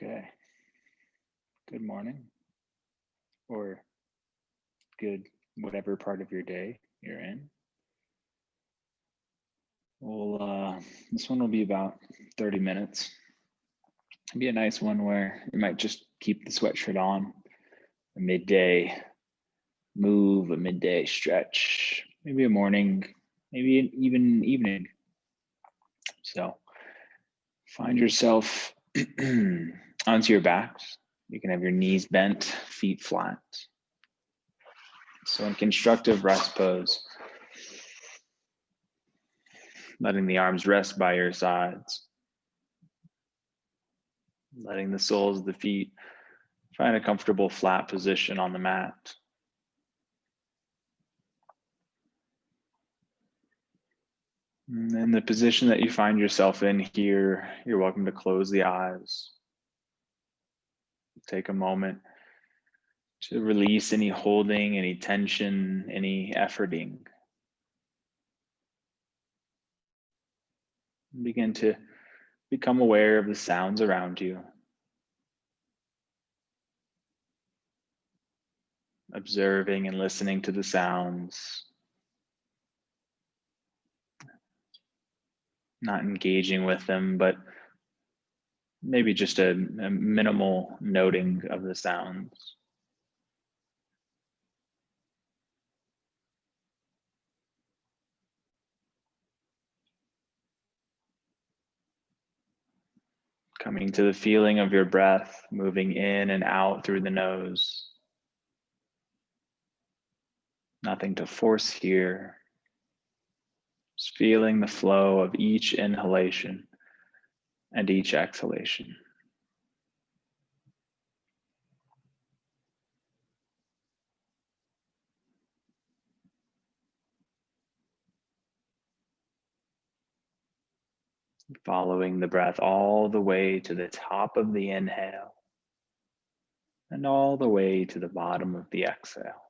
Okay. Good morning, or good whatever part of your day you're in. Well, this one will be about 30 minutes. It'll be a nice one where you might just keep the sweatshirt on, a midday move, a midday stretch, maybe a morning, maybe even evening. So find yourself onto your backs. You can have your knees bent, feet flat. So in constructive rest pose, letting the arms rest by your sides, letting the soles of the feet find a comfortable flat position on the mat. And in the position that you find yourself in here, you're welcome to close the eyes. Take a moment to release any holding, any tension, any efforting. Begin to become aware of the sounds around you. Observing and listening to the sounds. Not engaging with them, but maybe just a minimal noting of the sounds. Coming to the feeling of your breath moving in and out through the nose. Nothing to force here. Just feeling the flow of each inhalation and each exhalation. Following the breath all the way to the top of the inhale and all the way to the bottom of the exhale.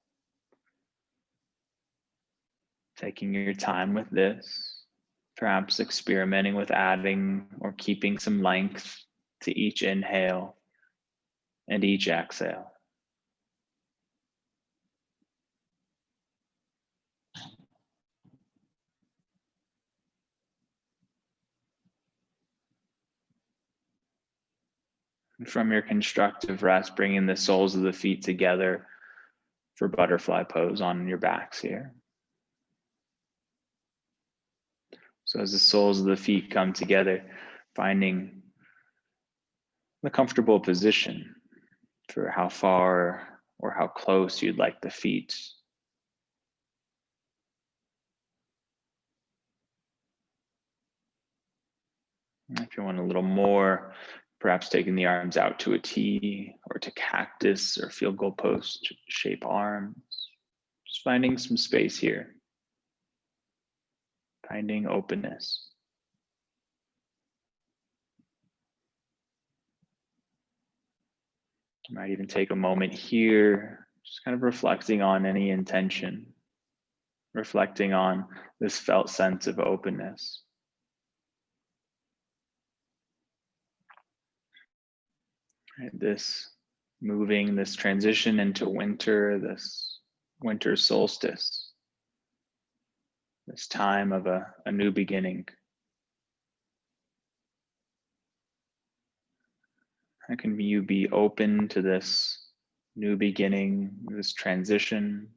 Taking your time with this, perhaps experimenting with adding or keeping some length to each inhale and each exhale. And from your constructive rest, bringing the soles of the feet together for butterfly pose on your backs here. So as the soles of the feet come together, finding the comfortable position for how far or how close you'd like the feet. If you want a little more, perhaps taking the arms out to a T or to cactus or field goal post shape arms. Just finding some space here. Finding openness. You might even take a moment here, just kind of reflecting on any intention, reflecting on this felt sense of openness. Right, this moving, this transition into winter, this winter solstice, this time of a new beginning. How can you be open to this new beginning, this transition,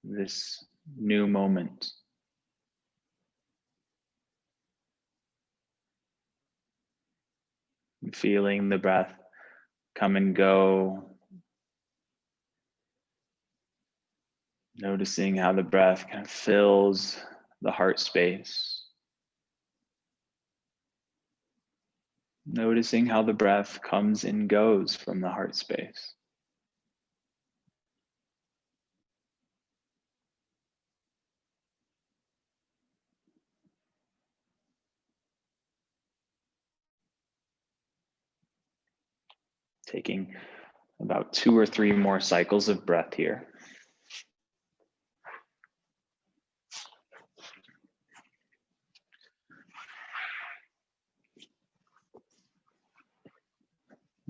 this new moment? Feeling the breath come and go. Noticing how the breath kind of fills the heart space. Noticing how the breath comes and goes from the heart space. Taking about 2 or 3 more cycles of breath here.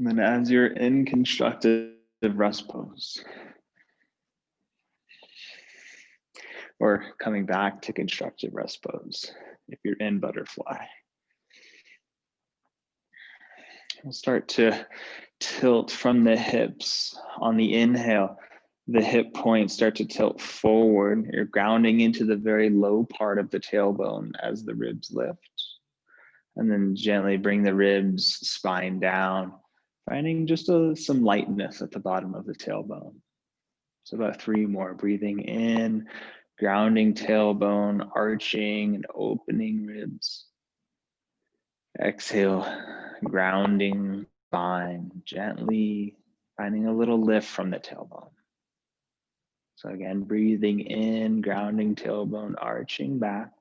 And then as you're in constructive rest pose, or coming back to constructive rest pose, if you're in butterfly, we'll start to tilt from the hips. On the inhale, the hip points start to tilt forward. You're grounding into the very low part of the tailbone as the ribs lift. And then gently bring the ribs, spine down, finding just some lightness at the bottom of the tailbone. So about 3 more. Breathing in, grounding tailbone, arching and opening ribs. Exhale, grounding spine, gently finding a little lift from the tailbone. So again, breathing in, grounding tailbone, arching back.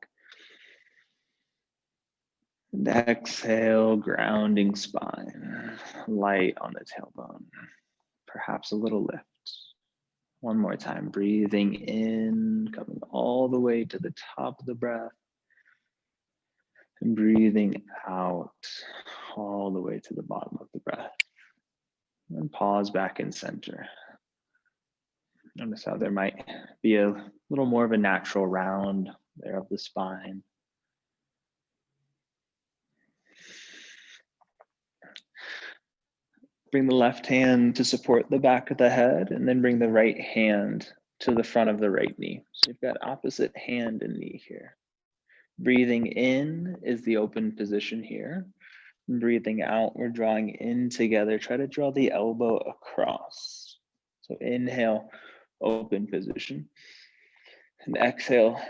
And exhale, grounding spine, light on the tailbone, perhaps a little lift. One more time, breathing in, coming all the way to the top of the breath. And breathing out all the way to the bottom of the breath. And pause back in center. Notice how there might be a little more of a natural round there of the spine. Bring the left hand to support the back of the head, and then bring the right hand to the front of the right knee. So you've got opposite hand and knee here. Breathing in is the open position here. Breathing out, we're drawing in together. Try to draw the elbow across. So inhale, open position. And exhale,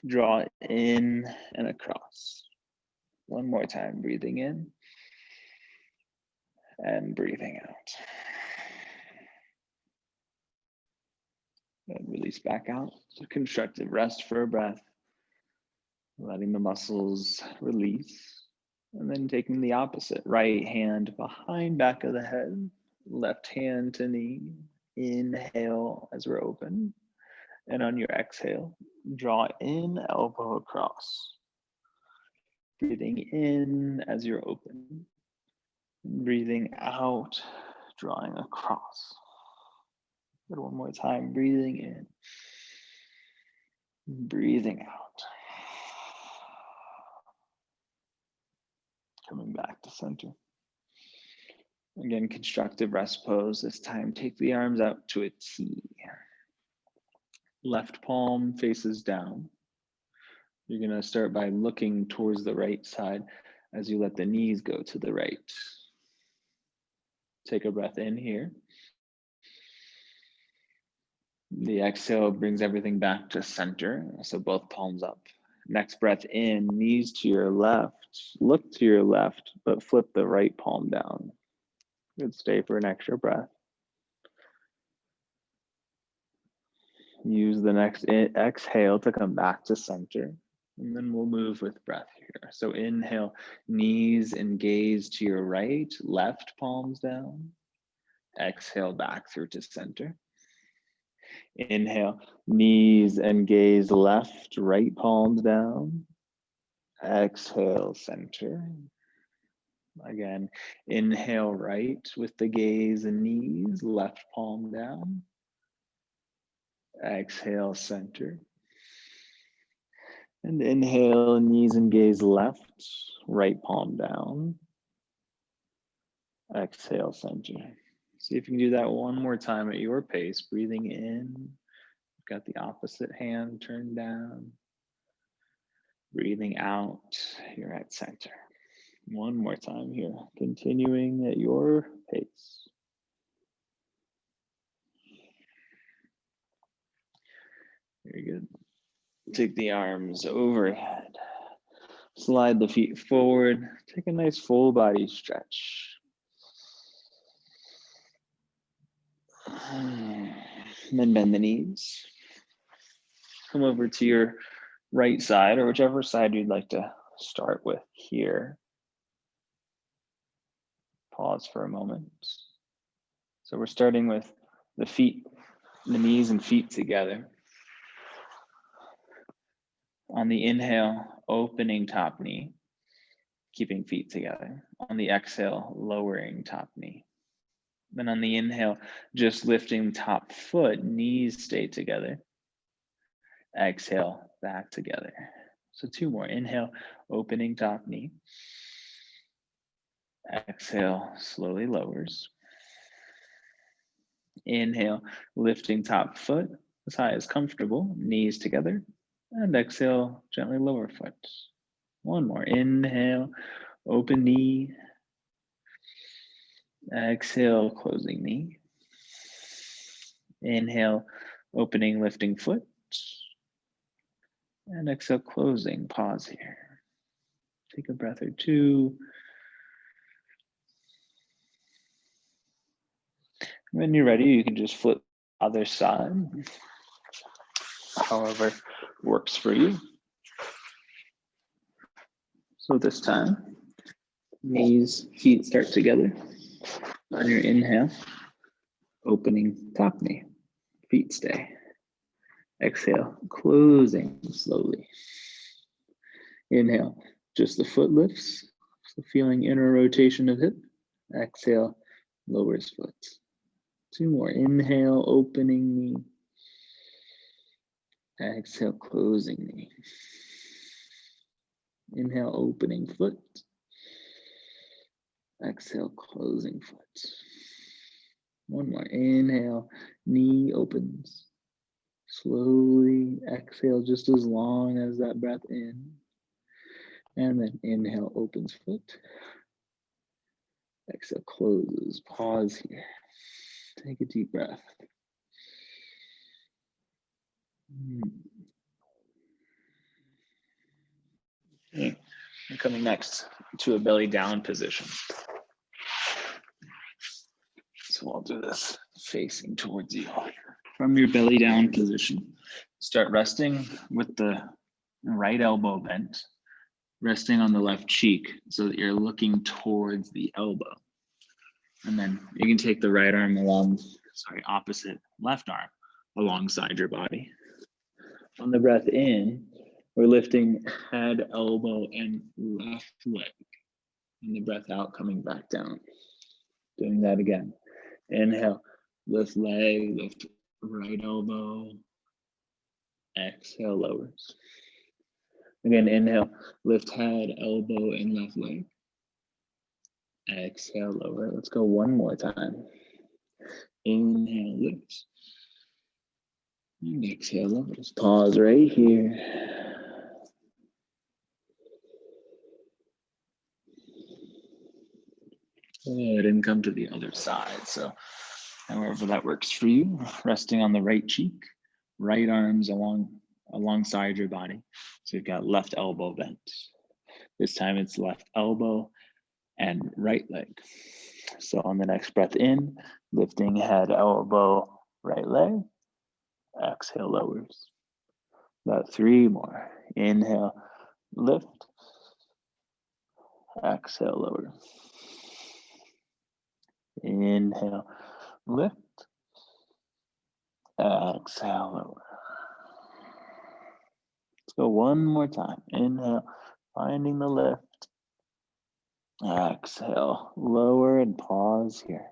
draw in and across. One more time, breathing in and breathing out. And release back out. So constructive rest for a breath. Letting the muscles release. And then taking the opposite. Right hand behind back of the head. Left hand to knee. Inhale as we're open. And on your exhale, draw in, elbow across. Breathing in as you're open. Breathing out, drawing across. Good, one more time, breathing in. Breathing out. Coming back to center. Again, constructive rest pose. This time, take the arms out to a T. Left palm faces down. You're gonna start by looking towards the right side as you let the knees go to the right. Take a breath in here. The exhale brings everything back to center. So both palms up. Next breath in, knees to your left. Look to your left, but flip the right palm down. Good, stay for an extra breath. Use the next exhale to come back to center. And then we'll move with breath here. So inhale, knees and gaze to your right, left palms down. Exhale back through to center. Inhale, knees and gaze left, right palms down. Exhale, center. Again, inhale right with the gaze and knees, left palm down. Exhale, center. And inhale, knees and gaze left, right palm down. Exhale, center. See if you can do that one more time at your pace. Breathing in, got the opposite hand turned down. Breathing out, you're at center. One more time here, continuing at your pace. Very good. Take the arms overhead. Slide the feet forward. Take a nice full body stretch. And then bend the knees. Come over to your right side or whichever side you'd like to start with here. Pause for a moment. So we're starting with the feet, the knees and feet together. On the inhale, opening top knee, keeping feet together. On the exhale, lowering top knee. Then on the inhale, just lifting the top foot, knees stay together. Exhale, back together. So 2 more. Inhale, opening top knee. Exhale, slowly lowers. Inhale, lifting top foot as high as comfortable, knees together. And exhale, gently lower foot. 1 more. Inhale, open knee. Exhale, closing knee. Inhale, opening, lifting foot. And exhale, closing. Pause here. Take a breath or 2. When you're ready, you can just flip other side, however works for you. So this time, knees, feet start together. On your inhale, opening top knee, feet stay. Exhale, closing slowly. Inhale, just the foot lifts, so feeling inner rotation of hip. Exhale, lowers foot. 2 more. Inhale, opening knee. Exhale, closing knee. Inhale, opening foot. Exhale, closing foot. 1 more. Inhale, knee opens. Slowly exhale just as long as that breath in. And then inhale, opens foot. Exhale, closes. Pause here. Take a deep breath. Okay. And coming next to a belly down position. So I'll do this facing towards you. From your belly down position, start resting with the right elbow bent, resting on the left cheek so that you're looking towards the elbow. And then you can take the right arm opposite left arm alongside your body. On the breath in, we're lifting head, elbow, and left leg. And the breath out, coming back down. Doing that again. Inhale, lift leg, lift right elbow. Exhale, lowers. Again, inhale, lift head, elbow, and left leg. Exhale, lower. Let's go one more time. Inhale, lift. And exhale, lowers. Pause right here. Good, and come to the other side. So however that works for you, resting on the right cheek, right arms alongside your body. So you've got left elbow bent. This time it's left elbow and right leg. So on the next breath in, lifting head, elbow, right leg. Exhale, lowers. About 3 more. Inhale, lift. Exhale, lower. Inhale, lift. Exhale, lower. Let's go one more time. Inhale, finding the lift. Exhale, lower and pause here.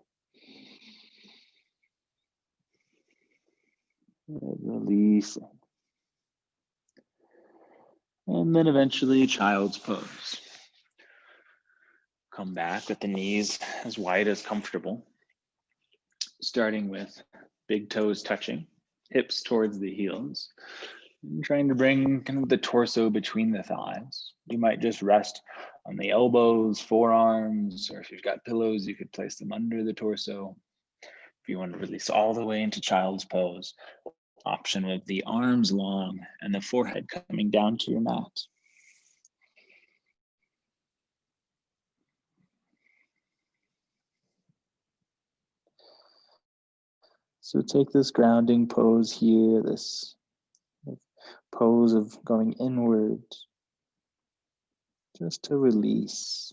Releasing. And then eventually child's pose. Come back with the knees as wide as comfortable. Starting with big toes touching, hips towards the heels. And trying to bring kind of the torso between the thighs. You might just rest on the elbows, forearms, or if you've got pillows, you could place them under the torso. If you want to release all the way into child's pose, option with the arms long and the forehead coming down to your mat. So take this grounding pose here, this pose of going inward, just to release,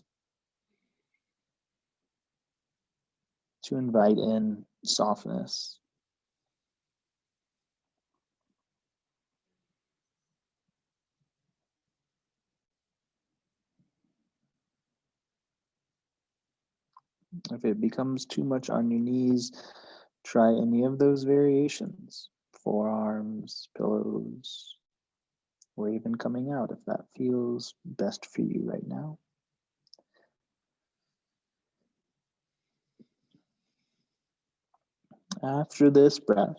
to invite in softness. If it becomes too much on your knees, try any of those variations, forearms, pillows, or even coming out if that feels best for you right now. After this breath,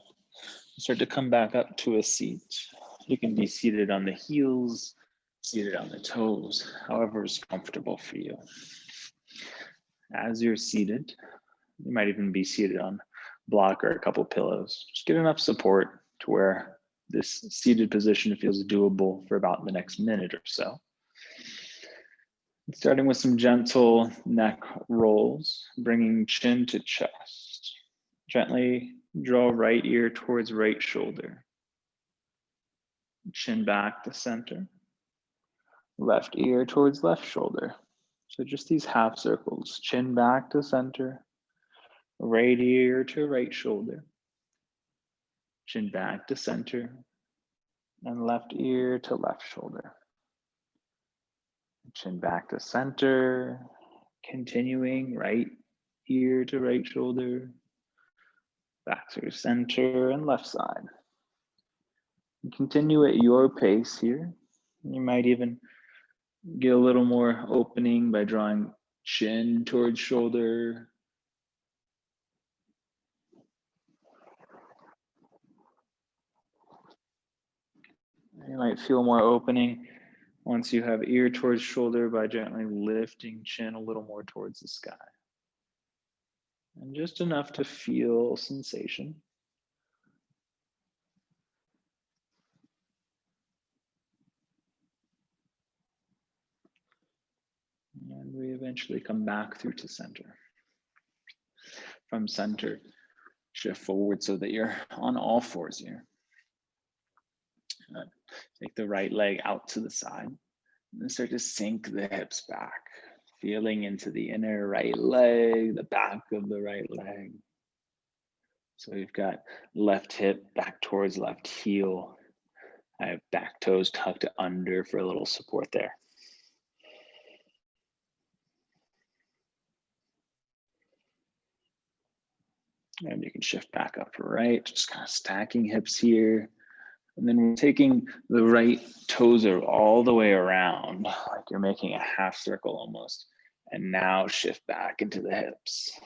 start to come back up to a seat. You can be seated on the heels, seated on the toes, however is comfortable for you. As you're seated, you might even be seated on a block or a couple pillows. Just get enough support to where this seated position feels doable for about the next minute or so. Starting with some gentle neck rolls, bringing chin to chest. Gently draw right ear towards right shoulder. Chin back to center. Left ear towards left shoulder. So just these half circles, chin back to center, right ear to right shoulder, chin back to center, and left ear to left shoulder. Chin back to center, continuing right ear to right shoulder, back to center and left side. Continue at your pace here. You might even get a little more opening by drawing chin towards shoulder. You might feel more opening once you have ear towards shoulder by gently lifting chin a little more towards the sky. And just enough to feel sensation. And we eventually come back through to center. From center, shift forward so that you're on all fours here. Take the right leg out to the side and then start to sink the hips back, feeling into the inner right leg, the back of the right leg. So we've got left hip back towards left heel. I have back toes tucked under for a little support there. And you can shift back up to right, just kind of stacking hips here. And then we're taking the right toes all the way around, like you're making a half circle almost. And now shift back into the hips.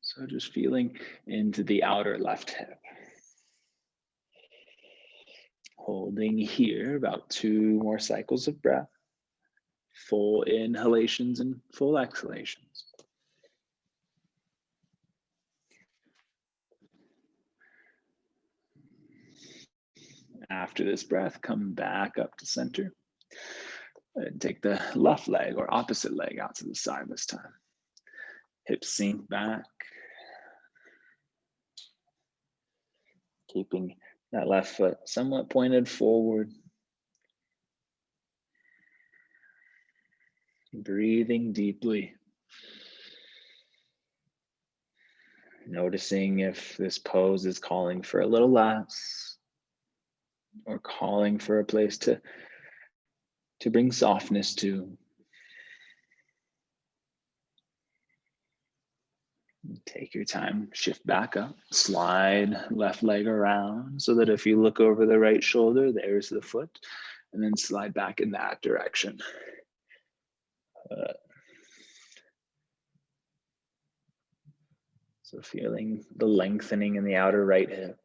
So just feeling into the outer left hip. Holding here about 2 more cycles of breath. Full inhalations and full exhalations. After this breath, come back up to center. And take the left leg or opposite leg out to the side this time. Hips sink back. Keeping that left foot somewhat pointed forward. Breathing deeply. Noticing if this pose is calling for a little less or calling for a place to bring softness to. Take your time, shift back up, slide left leg around so that if you look over the right shoulder, there's the foot, and then slide back in that direction. So feeling the lengthening in the outer right hip.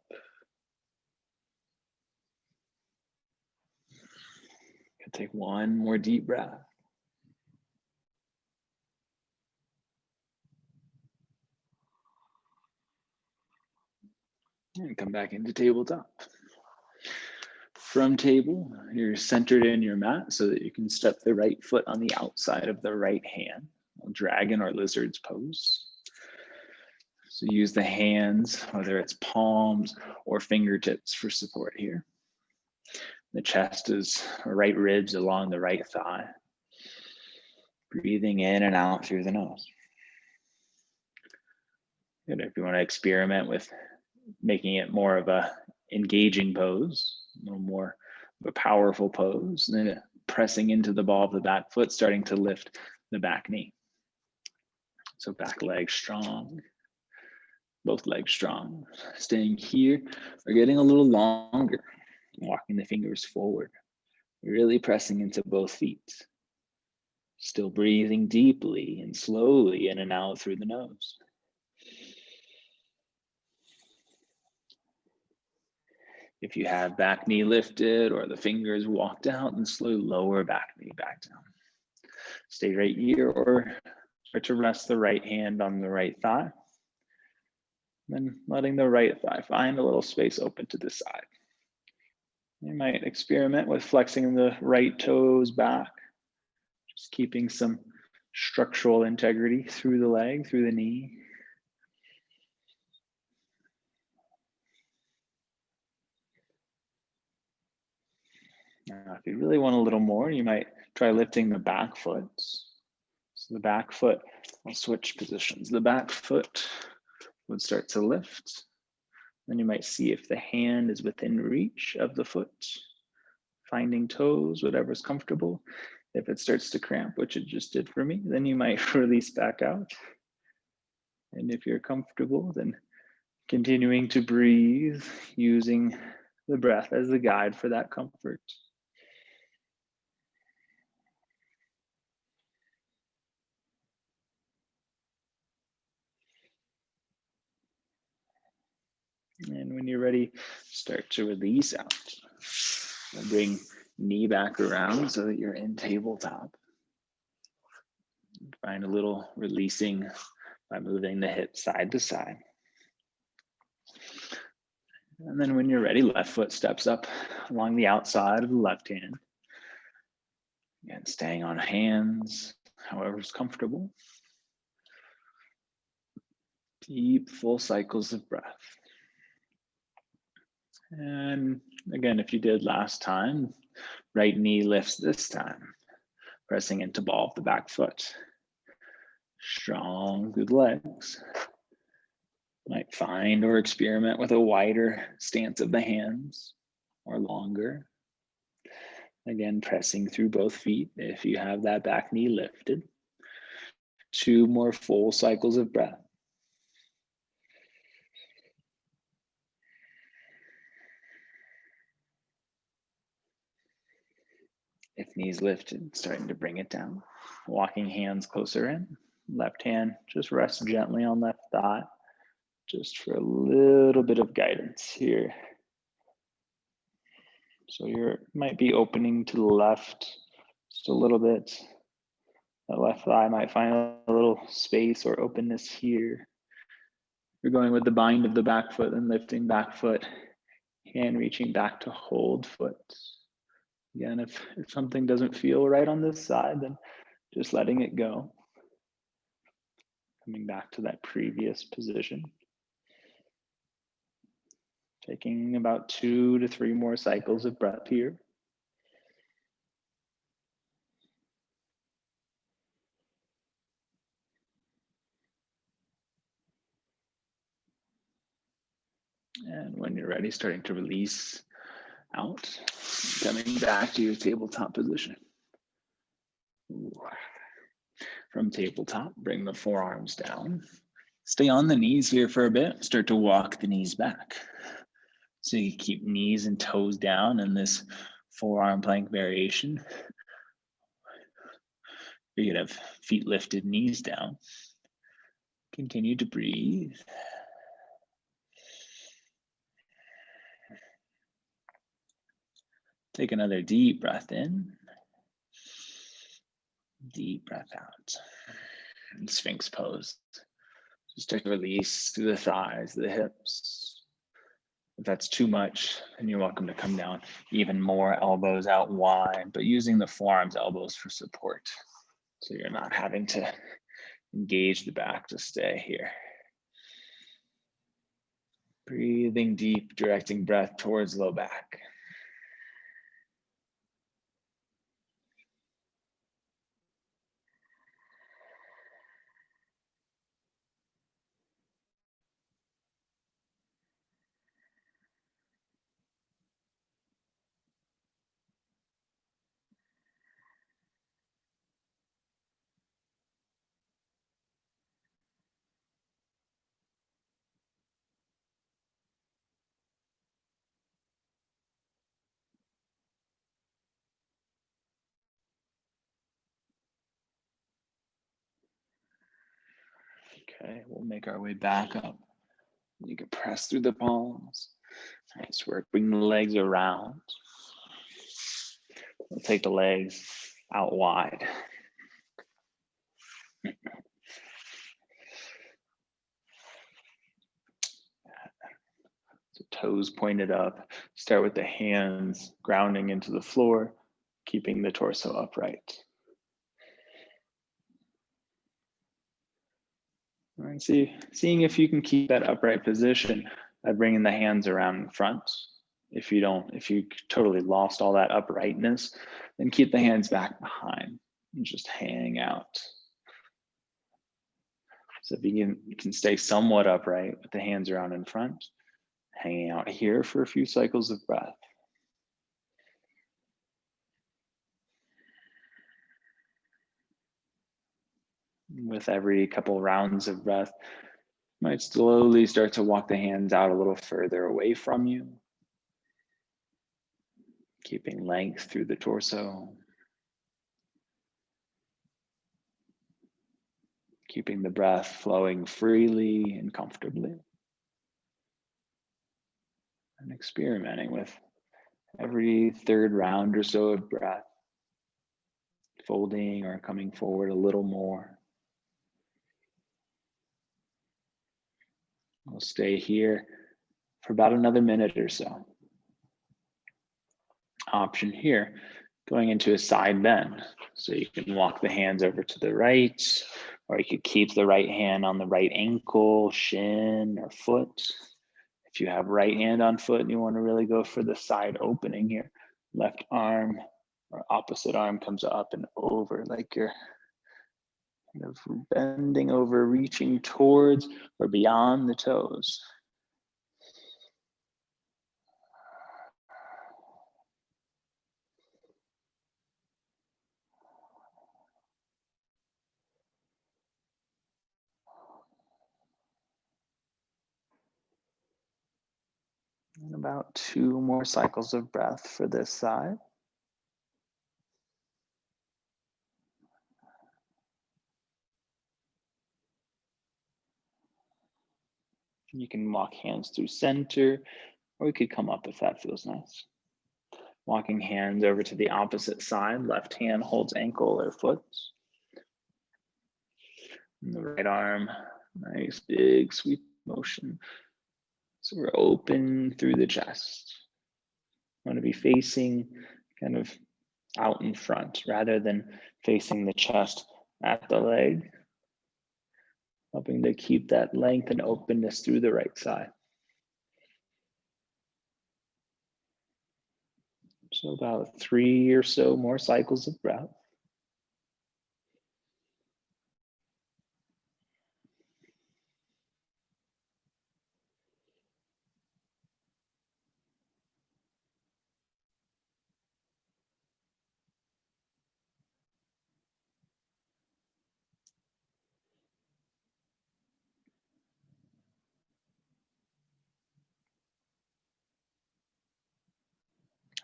Take one more deep breath. And come back into tabletop. From table, you're centered in your mat so that you can step the right foot on the outside of the right hand, dragon or lizard's pose. So use the hands, whether it's palms or fingertips for support here. The chest is right ribs along the right thigh. Breathing in and out through the nose. And if you want to experiment with making it more of a engaging pose, a little more of a powerful pose, then pressing into the ball of the back foot, starting to lift the back knee. So back leg strong, both legs strong. Staying here or getting a little longer, walking the fingers forward, really pressing into both feet. Still breathing deeply and slowly in and out through the nose. If you have back knee lifted or the fingers walked out, then slowly lower back knee back down. Stay right here or start to rest the right hand on the right thigh. Then letting the right thigh find a little space open to the side. You might experiment with flexing the right toes back, just keeping some structural integrity through the leg, through the knee. Now, if you really want a little more, you might try lifting the back foot. So the back foot, I'll switch positions. The back foot would start to lift. Then you might see if the hand is within reach of the foot, finding toes, whatever's comfortable. If it starts to cramp, which it just did for me, then you might release back out. And if you're comfortable, then continuing to breathe, using the breath as the guide for that comfort. And when you're ready, start to release out. And bring knee back around so that you're in tabletop. Find a little releasing by moving the hips side to side. And then when you're ready, left foot steps up along the outside of the left hand. Again, staying on hands, however's comfortable. Deep, full cycles of breath. And again, if you did last time, right knee lifts this time, pressing into ball of the back foot. Strong through the legs. Might find or experiment with a wider stance of the hands or longer. Again, pressing through both feet if you have that back knee lifted. 2 more full cycles of breath. If knees lifted, starting to bring it down. Walking hands closer in. Left hand, just rest gently on left thigh, just for a little bit of guidance here. So you might be opening to the left just a little bit. That left thigh might find a little space or openness here. You're going with the bind of the back foot and lifting back foot, hand reaching back to hold foot. Again, if something doesn't feel right on this side, then just letting it go. Coming back to that previous position. Taking about 2 to 3 more cycles of breath here. And when you're ready, starting to release out, coming back to your tabletop position. From tabletop, bring the forearms down. Stay on the knees here for a bit. Start to walk the knees back. So you keep knees and toes down in this forearm plank variation. You could have feet lifted, knees down. Continue to breathe. Take another deep breath in. Deep breath out. And Sphinx pose. Just start to release through the thighs, the hips. If that's too much, then you're welcome to come down even more, elbows out wide, but using the forearms, elbows for support. So you're not having to engage the back to stay here. Breathing deep, directing breath towards low back. Okay, we'll make our way back up. You can press through the palms. Nice work. Bring the legs around. We'll take the legs out wide. So toes pointed up. Start with the hands grounding into the floor, keeping the torso upright. And seeing if you can keep that upright position by bringing the hands around in front. If you totally lost all that uprightness, then keep the hands back behind and just hang out. So if you can stay somewhat upright with the hands around in front, hanging out here for a few cycles of breath. With every couple rounds of breath, you might slowly start to walk the hands out a little further away from you, keeping length through the torso, keeping the breath flowing freely and comfortably, and experimenting with every third round or so of breath, folding or coming forward a little more. We'll stay here for about another minute or so. Option here, going into a side bend. So you can walk the hands over to the right, or you could keep the right hand on the right ankle, shin, or foot. If you have right hand on foot and you want to really go for the side opening here, left arm or opposite arm comes up and over, like you're kind of bending over, reaching towards or beyond the toes. And about 2 more cycles of breath for this side. You can walk hands through center, or we could come up if that feels nice. Walking hands over to the opposite side. Left hand holds ankle or foot. And the right arm, nice big sweep motion. So we're open through the chest. Want to be facing kind of out in front rather than facing the chest at the leg. Helping to keep that length and openness through the right side. So about 3 or so more cycles of breath.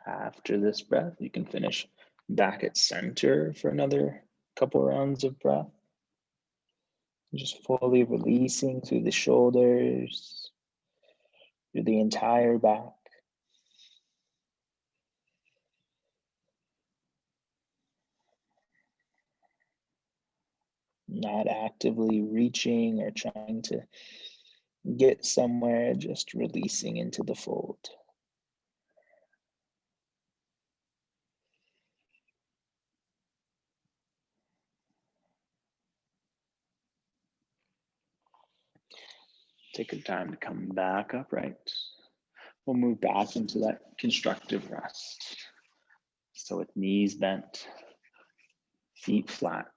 After this breath, you can finish back at center for another couple rounds of breath. Just fully releasing through the shoulders, through the entire back. Not actively reaching or trying to get somewhere, just releasing into the fold. Take your time to come back upright. We'll move back into that constructive rest. So with knees bent, feet flat.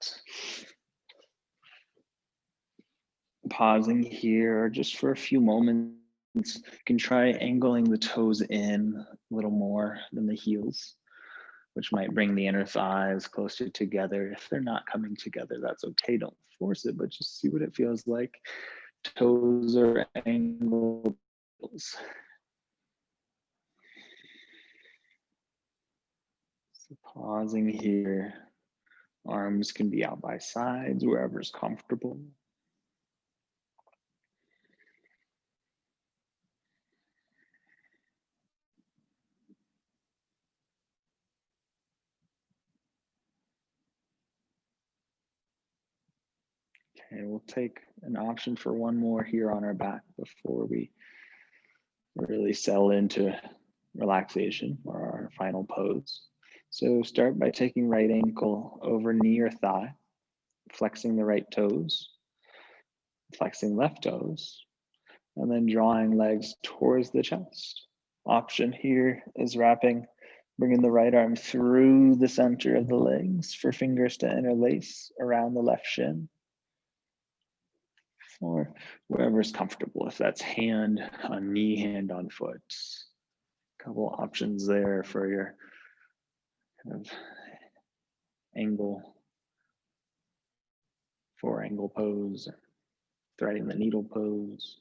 Pausing here just for a few moments. You can try angling the toes in a little more than the heels, which might bring the inner thighs closer together. If they're not coming together, that's okay. Don't force it, but just see what it feels like. Toes are angled. So pausing here. Arms can be out by sides, wherever's comfortable. And we'll take an option for one more here on our back before we really settle into relaxation or our final pose. So start by taking right ankle over knee or thigh, flexing the right toes, flexing left toes, and then drawing legs towards the chest. Option here is bringing the right arm through the center of the legs for fingers to interlace around the left shin, or wherever's comfortable, if that's hand on knee, hand on foot. A couple options there for your kind of angle, 4-angle pose, threading the needle pose.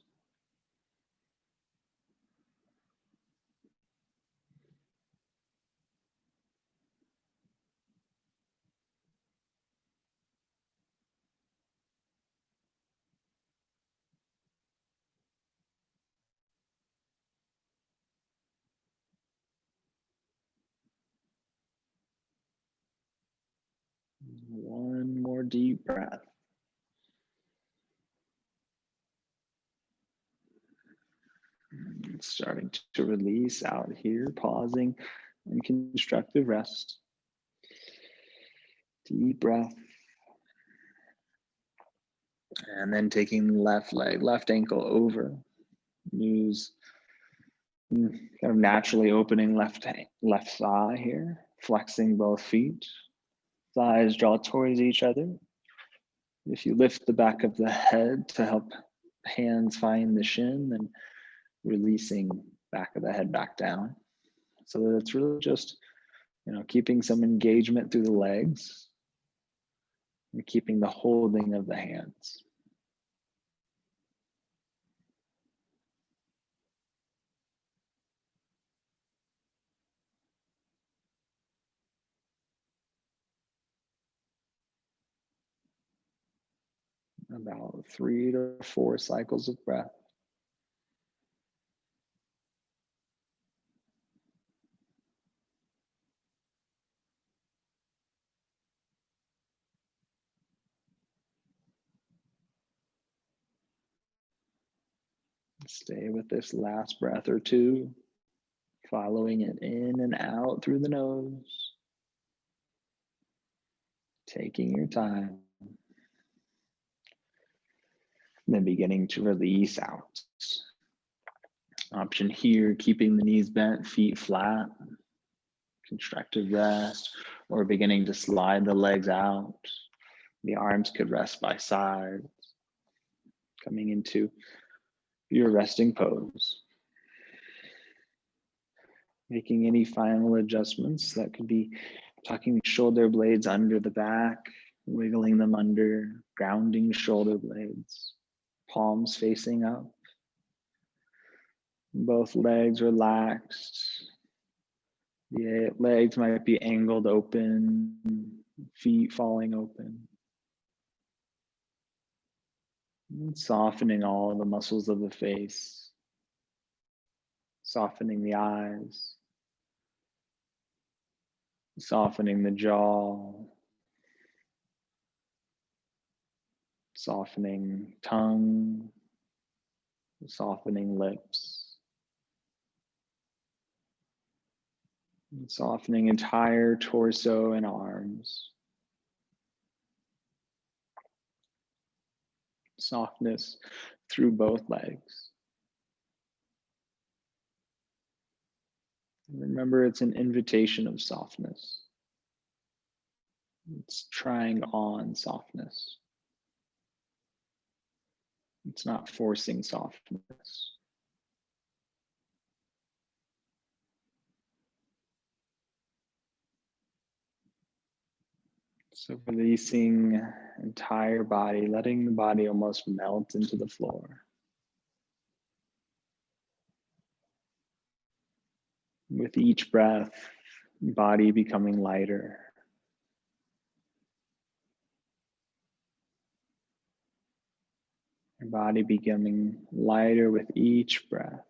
One more deep breath. Starting to release out here, pausing in constructive rest. Deep breath. And then taking the left leg, left ankle over. Use kind of naturally opening left thigh here, flexing both feet. Thighs draw towards each other. If you lift the back of the head to help hands find the shin, then releasing back of the head back down. So that it's really just, keeping some engagement through the legs and keeping the holding of the hands. About 3 to 4 cycles of breath. Stay with this last breath or two, following it in and out through the nose. Taking your time. Then beginning to release out. Option here, keeping the knees bent, feet flat, constructive rest, or beginning to slide the legs out. The arms could rest by sides, coming into your resting pose. Making any final adjustments. That could be tucking shoulder blades under the back, wiggling them under, grounding shoulder blades, palms facing up. Both legs relaxed. The legs might be angled open, feet falling open. And softening all the muscles of the face, softening the eyes, softening the jaw, softening tongue, softening lips, and softening entire torso and arms. Softness through both legs. And remember, it's an invitation of softness. It's trying on softness. It's not forcing softness. So releasing entire body, letting the body almost melt into the floor. With each breath, body becoming lighter. Your body becoming lighter with each breath.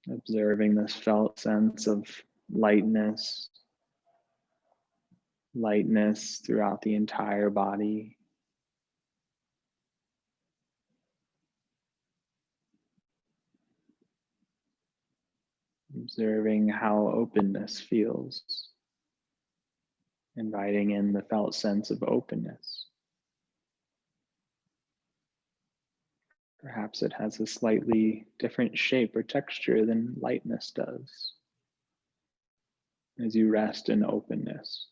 Observing this felt sense of lightness, lightness throughout the entire body. Observing how openness feels, inviting in the felt sense of openness. Perhaps it has a slightly different shape or texture than lightness does as you rest in openness.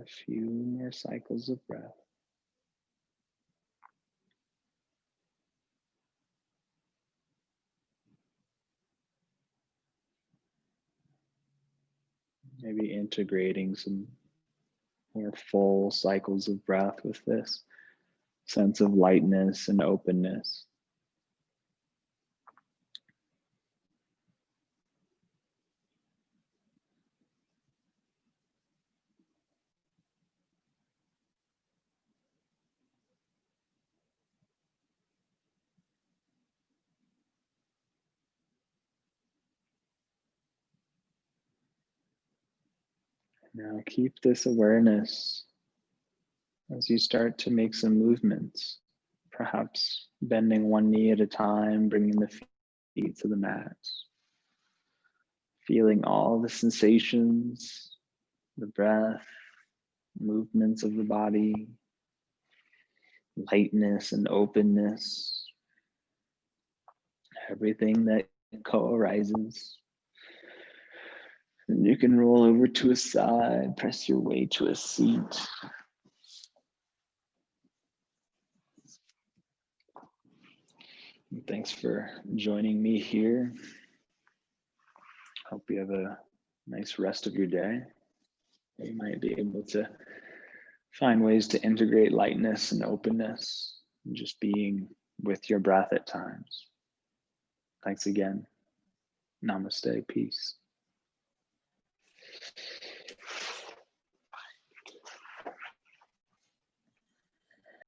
A few more cycles of breath. Maybe integrating some more full cycles of breath with this sense of lightness and openness. Now keep this awareness as you start to make some movements, perhaps bending one knee at a time, bringing the feet to the mat, feeling all the sensations, the breath, movements of the body, lightness and openness, everything that co-arises. And you can roll over to a side, press your way to a seat. And thanks for joining me here. Hope you have a nice rest of your day. You might be able to find ways to integrate lightness and openness, and just being with your breath at times. Thanks again. Namaste. Peace.